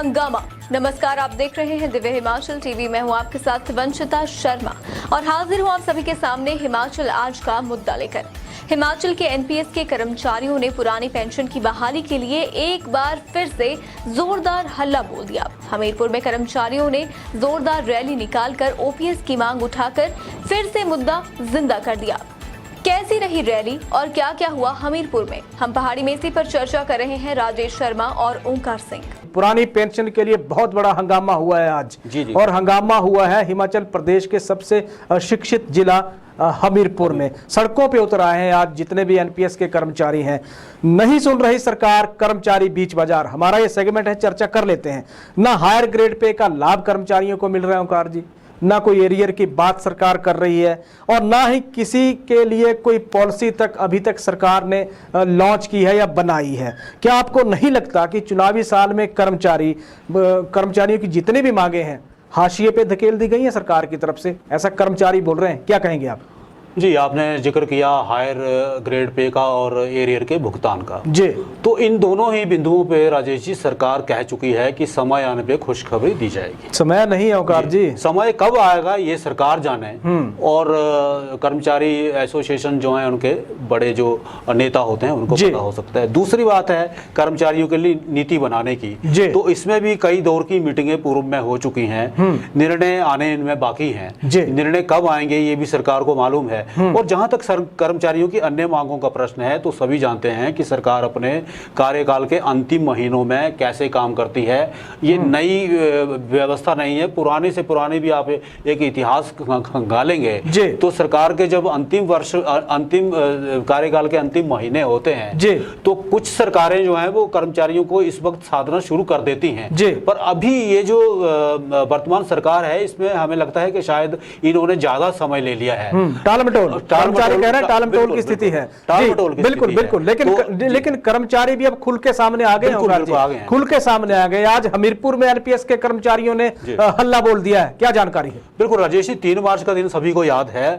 हंगामा। नमस्कार, आप देख रहे हैं दिव्य हिमाचल टीवी। मैं हूं आपके साथ वंशिता शर्मा और हाजिर हूं आप सभी के सामने हिमाचल आज का मुद्दा लेकर। हिमाचल के एनपीएस के कर्मचारियों ने पुरानी पेंशन की बहाली के लिए एक बार फिर से जोरदार हल्ला बोल दिया। हमीरपुर में कर्मचारियों ने जोरदार रैली निकालकर ओपीएस की मांग उठाकर फिर से मुद्दा जिंदा कर दिया। कैसी रही रैली और क्या क्या हुआ हमीरपुर में, हम पहाड़ी मेसी पर चर्चा कर रहे हैं राजेश शर्मा और ओंकार सिंह। पुरानी पेंशन के लिए बहुत बड़ा हंगामा हुआ है आज। जी। और हंगामा हुआ है हिमाचल प्रदेश के सबसे शिक्षित जिला हमीरपुर में। सड़कों पे उतर आए हैं आज जितने भी एनपीएस के कर्मचारी हैं। नहीं सुन रही सरकार, कर्मचारी बीच बाजार। हमारा ये सेगमेंट है, चर्चा कर लेते हैं। ना हायर ग्रेड पे का लाभ कर्मचारियों को मिल रहा है ओंकार जी, ना कोई एरियर की बात सरकार कर रही है और ना ही किसी के लिए कोई पॉलिसी तक अभी तक सरकार ने लॉन्च की है या बनाई है। क्या आपको नहीं लगता कि चुनावी साल में कर्मचारियों की जितनी भी मांगे हैं हाशिए पे धकेल दी गई है सरकार की तरफ से? ऐसा कर्मचारी बोल रहे हैं, क्या कहेंगे आप? जी, आपने जिक्र किया हायर ग्रेड पे का और एरियर के भुगतान का। जी, तो इन दोनों ही बिंदुओं पे राजेश जी सरकार कह चुकी है कि समय आने पे खुशखबरी दी जाएगी। समय नहीं है ओंकार जी, समय कब आएगा ये सरकार जाने। और कर्मचारी एसोसिएशन जो है उनके बड़े जो नेता होते हैं उनको पता हो सकता है। दूसरी बात है कर्मचारियों के लिए नीति बनाने की, तो इसमें भी कई दौर की मीटिंगें पूर्व में हो चुकी हैं। निर्णय आने इनमें बाकी हैं। निर्णय कब आएंगे ये भी सरकार को मालूम है। और जहां तक कर्मचारियों की अन्य मांगों का प्रश्न है तो सभी जानते हैं कि सरकार अपने कार्यकाल के अंतिम महीनों में कैसे काम करती है। ये नई व्यवस्था नहीं है, पुराने से पुराने भी आप एक इतिहास खंगालेंगे तो सरकार के जब अंतिम कार्यकाल के अंतिम महीने होते हैं तो कुछ सरकारें जो हैं वो कर्मचारियों को इस वक्त साधना शुरू कर देती हैं। पर अभी ये जो वर्तमान सरकार है इसमें हमें लगता है कि शायद इन्होंने ज्यादा समय ले लिया है। कर्मचारी कह रहे हैं टालमटोल की स्थिति है। बिल्कुल बिल्कुल, लेकिन कर्मचारी भी अब खुल के सामने आ गए, खुल के सामने आ गए। आज हमीरपुर में एनपीएस के कर्मचारियों ने हल्ला बोल दिया है, क्या जानकारी है? बिल्कुल राजेश जी, 3 मार्च का दिन सभी को याद है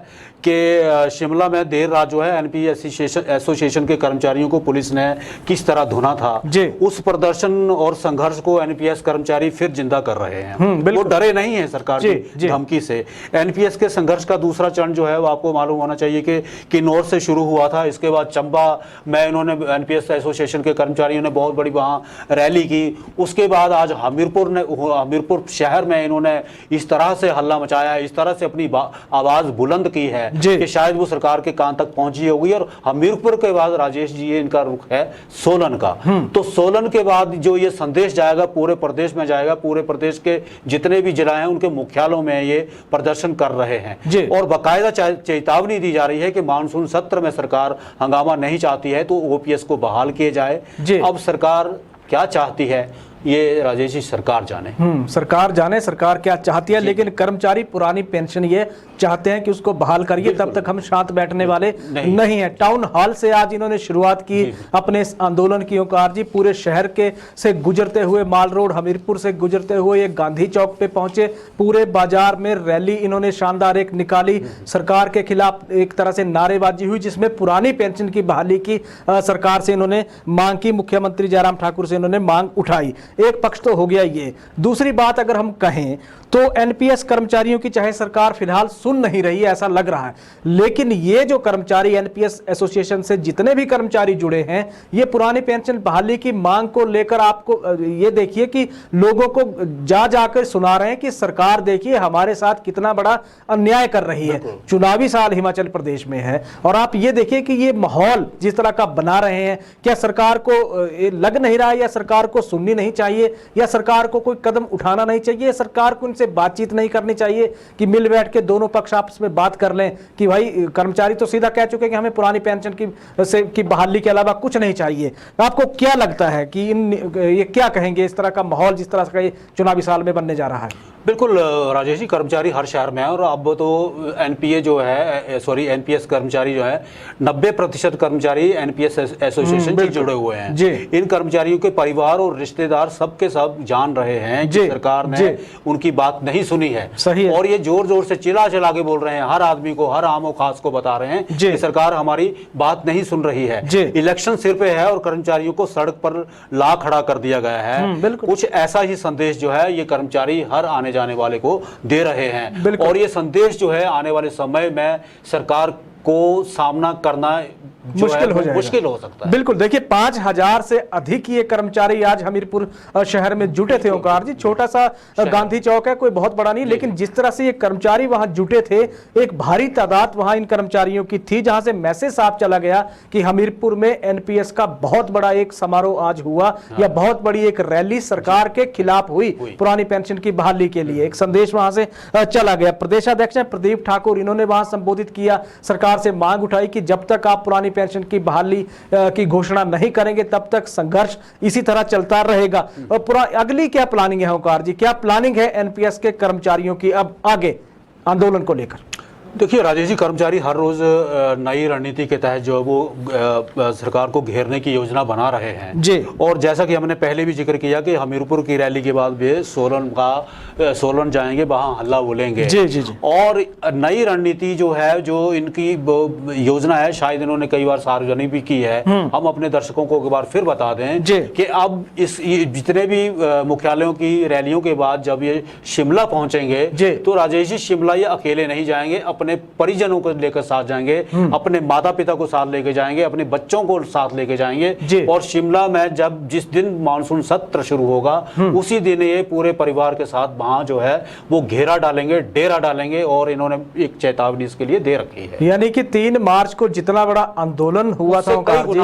कि शिमला में देर रात जो है एनपीएस एसोसिएशन के कर्मचारियों को पुलिस ने किस तरह धुना था। उस प्रदर्शन और संघर्ष को एनपीएस कर्मचारी फिर जिंदा कर रहे हैं। वो डरे नहीं है सरकार की धमकी से। एनपीएस के संघर्ष का दूसरा चरण जो है वो आपको मालूम होना चाहिए कि किन्नौर से शुरू हुआ था। इसके बाद चंबा में इन्होंने एनपीएस एसोसिएशन के कर्मचारियों ने बहुत बड़ी वहां रैली की। उसके बाद आज हमीरपुर शहर में इन्होंने इस तरह से हल्ला मचाया, इस तरह से अपनी आवाज बुलंद की है कि शायद वो सरकार के कान तक पहुंची होगी। और हमीरपुर के बाद राजेश जी ये इनका रुख है सोलन का। तो सोलन के बाद जो ये संदेश जाएगा पूरे प्रदेश में जाएगा। पूरे प्रदेश के जितने भी जिला हैं उनके मुख्यालयों में ये प्रदर्शन कर रहे हैं और बाकायदा चेतावनी दी जा रही है कि मानसून सत्र में सरकार हंगामा नहीं चाहती है तो ओपीएस को बहाल किए जाए। अब सरकार क्या चाहती है ये राजेश जी सरकार जाने। सरकार जाने सरकार क्या चाहती है, लेकिन कर्मचारी पुरानी पेंशन ये चाहते हैं कि उसको बहाल करिए। तब तक हम शांत बैठने वाले नहीं है। टाउन हॉल से आज इन्होंने शुरुआत की अपने आंदोलन की ओंकार जी। पूरे शहर के से गुजरते हुए माल रोड, हमीरपुर से गुजरते हुए ये गांधी चौक पे पहुंचे। पूरे बाजार में रैली इन्होंने शानदार एक निकाली। सरकार के खिलाफ एक तरह से नारेबाजी हुई जिसमें पुरानी पेंशन की बहाली की सरकार से इन्होंने मांग की। मुख्यमंत्री जयराम ठाकुर से इन्होंने मांग उठाई। एक पक्ष तो हो गया ये। दूसरी बात अगर हम कहें तो एनपीएस कर्मचारियों की चाहे सरकार फिलहाल सुन नहीं रही है ऐसा लग रहा है, लेकिन ये जो कर्मचारी एनपीएस एसोसिएशन से जितने भी कर्मचारी जुड़े हैं ये पुरानी पेंशन बहाली की मांग को लेकर आपको ये देखिए कि लोगों को जा जाकर सुना रहे हैं कि सरकार देखिए हमारे साथ कितना बड़ा अन्याय कर रही है। चुनावी साल हिमाचल प्रदेश में है और आप ये देखिए कि ये माहौल जिस तरह का बना रहे हैं, क्या सरकार को लग नहीं रहा है या सरकार को सुननी नहीं चाहिए या सरकार को कोई कदम उठाना नहीं चाहिए? सरकार को इनसे बातचीत नहीं करनी चाहिए कि मिल बैठ के दोनों पक्ष आपस में बात कर लें कि भाई कर्मचारी तो सीधा कह चुके कि हमें पुरानी पेंशन की बहाली के अलावा कुछ नहीं चाहिए। आपको क्या लगता है कि ये क्या कहेंगे इस तरह का माहौल जिस तरह का ये चुनावी साल में बनने जा रहा है? बिल्कुल राजेश जी, कर्मचारी हर शहर में है और अब तो एनपीएस कर्मचारी जो है 90% कर्मचारी एनपीएस एसोसिएशन से जुड़े हुए हैं। इन कर्मचारियों के परिवार और रिश्तेदार सबके सब जान रहे हैं कि सरकार ने उनकी बात नहीं सुनी है। सही है। और ये जोर जोर से चिल्ला चिल्ला के बोल रहे हैं, हर आदमी को, हर आम और खास को बता रहे हैं कि सरकार हमारी बात नहीं सुन रही है। इलेक्शन सिर पे है और कर्मचारियों को सड़क पर ला खड़ा कर दिया गया है। कुछ ऐसा ही संदेश जो है ये कर्मचारी हर आने जाने वाले को दे रहे हैं, और ये संदेश जो है आने वाले समय में सरकार को सामना करना मुश्किल हो सकता है। बिल्कुल, देखिए 5000 से अधिक ये कर्मचारी आज हमीरपुर शहर में जुटे थे। ओंकार जी, छोटा सा गांधी चौक है, कोई बहुत बड़ा नहीं, लेकिन जिस तरह से ये कर्मचारी वहां जुटे थे, एक भारी तादाद वहां इन कर्मचारियों की थी, जहां से मैसेज साफ चला गया कि हमीरपुर में एनपीएस का बहुत बड़ा एक समारोह आज हुआ, या बहुत बड़ी एक रैली सरकार के खिलाफ हुई पुरानी पेंशन की बहाली के लिए। एक संदेश वहां से चला गया। प्रदेशाध्यक्ष हैं प्रदीप ठाकुर, इन्होंने वहां संबोधित किया, सरकार से मांग उठाई कि जब तक आप पुरानी पेंशन की बहाली की घोषणा नहीं करेंगे तब तक संघर्ष इसी तरह चलता रहेगा। और अगली क्या प्लानिंग है ओंकार जी, क्या प्लानिंग है एनपीएस के कर्मचारियों की अब आगे आंदोलन को लेकर? देखिए राजेश जी, कर्मचारी हर रोज नई रणनीति के तहत जो है वो सरकार को घेरने की योजना बना रहे हैं जी। और जैसा कि हमने पहले भी जिक्र किया कि हमीरपुर की रैली के बाद भी सोलन जाएंगे, वहां हल्ला बोलेंगे जी, जी, जी। और नई रणनीति जो है, जो इनकी योजना है, शायद इन्होंने कई बार सार्वजनिक भी की है। हम अपने दर्शकों को एक बार फिर बता दें कि अब जितने भी मुख्यालयों की रैलियों के बाद जब ये शिमला पहुंचेंगे तो राजेश जी, शिमला ये अकेले नहीं जाएंगे, अपने परिजनों को लेकर साथ जाएंगे, अपने माता पिता को साथ लेके जाएंगे, अपने बच्चों को साथ लेके जाएंगे। और शिमला में जब जिस दिन मानसून सत्र शुरू होगा उसी दिन ये पूरे परिवार के साथ वहां जो है वो घेरा डालेंगे, डेरा डालेंगे, और इन्होंने एक चेतावनी इसके लिए दे रखी है। यानी कि 3 मार्च को जितना बड़ा आंदोलन हुआ था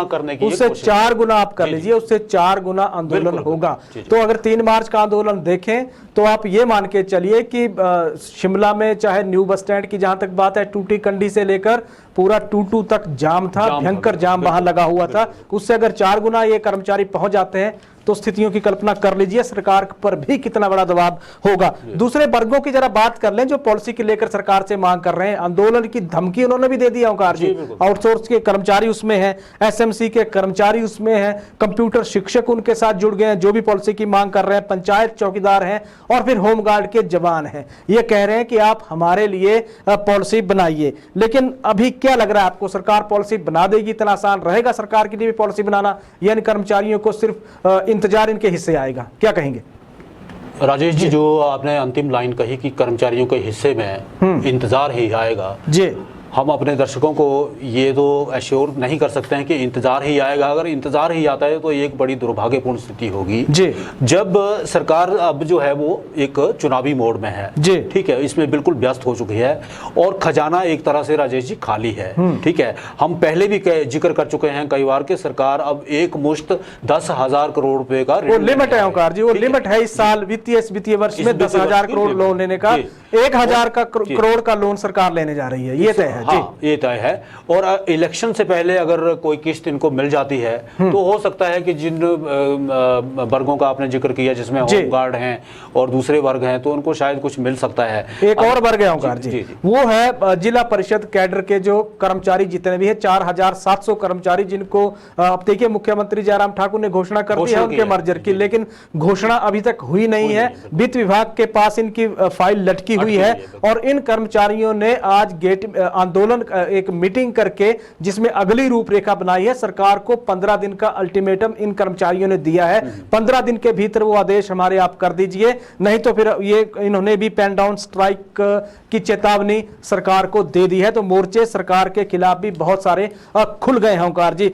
करने की, उससे 4 गुना आप कर लीजिए, उससे 4 गुना आंदोलन होगा। तो अगर 3 मार्च का आंदोलन देखें तो आप ये मान के चलिए कि शिमला में चाहे न्यू बस स्टैंड की जहां तक बात है, टूटी कंडी से लेकर पूरा टूटू तक जाम था, भयंकर जाम वहां लगा हुआ था। उससे अगर 4 गुना ये कर्मचारी पहुंच जाते हैं तो स्थितियों की कल्पना कर लीजिए सरकार पर भी कितना बड़ा दबाव होगा। दूसरे वर्गों की जरा बात कर लें जो पॉलिसी के लेकर सरकार से मांग कर रहे हैं। आंदोलन की धमकी उन्होंने भी दे दिया ओंकार जी। आउटसोर्स के कर्मचारी उसमें हैं, एसएमसी के कर्मचारी उसमें हैं, कंप्यूटर शिक्षक उनके साथ जुड़ गए हैं जो भी पॉलिसी की मांग कर रहे हैं, पंचायत चौकीदार हैं, और फिर होमगार्ड के जवान हैं। ये कह रहे हैं कि आप हमारे लिए पॉलिसी बनाइए। लेकिन अभी क्या लग रहा है आपको, सरकार पॉलिसी बना देगी? इतना आसान रहेगा सरकार के लिए भी पॉलिसी बनाना, यानी कर्मचारियों को सिर्फ इंतजार इनके हिस्से आएगा? क्या कहेंगे राजेश जी? जो आपने अंतिम लाइन कही कि कर्मचारियों के हिस्से में इंतजार ही आएगा जी, हम अपने दर्शकों को ये तो एश्योर नहीं कर सकते हैं कि इंतजार ही आएगा। अगर इंतजार ही आता है तो एक बड़ी दुर्भाग्यपूर्ण स्थिति होगी जी, जब सरकार अब जो है वो एक चुनावी मोड में है जी, ठीक है, इसमें बिल्कुल व्यस्त हो चुकी है और खजाना एक तरह से राजेश जी खाली है। ठीक है, हम पहले भी जिक्र कर चुके हैं कई बार कि सरकार अब एक मुश्त 10,000 करोड़ रुपए का लिमिट है ओंकार जी, वो लिमिट है इस साल वित्तीय वर्ष में 10,000 करोड़ लोन लेने का। 1,000 करोड़ का लोन सरकार लेने जा रही है, ये तय है। हाँ, ये तय है। और इलेक्शन से पहले अगर कोई किस्त इनको मिल जाती है तो हो सकता है कि जिन वर्गों का आपने जिक्र किया जिसमें होमगार्ड हैं और दूसरे वर्ग हैं तो उनको शायद कुछ मिल सकता है। एक और वर्ग है ओंकार जी, वो है जिला परिषद कैडर के जो कर्मचारी जितने भी है, 4,700 कर्मचारी, जिनको अब देखिए मुख्यमंत्री जयराम ठाकुर ने घोषणा कर दी है उनके मर्जर की, लेकिन घोषणा अभी तक हुई नहीं है। वित्त विभाग के पास इनकी फाइल लटकी हुई है और इन कर्मचारियों ने आज गेट आंदोलन एक मीटिंग करके जिसमें अगली रूपरेखा बनाई है। सरकार को 15 दिन का अल्टीमेटम इन कर्मचारियों ने दिया है, 15 दिन के भीतर वो आदेश हमारे आप कर दीजिए, नहीं तो फिर ये इन्होंने भी पेन डाउन स्ट्राइक की चेतावनी सरकार को दे दी है। तो मोर्चे सरकार के खिलाफ भी बहुत सारे खुल गए हैं ओंकार जी।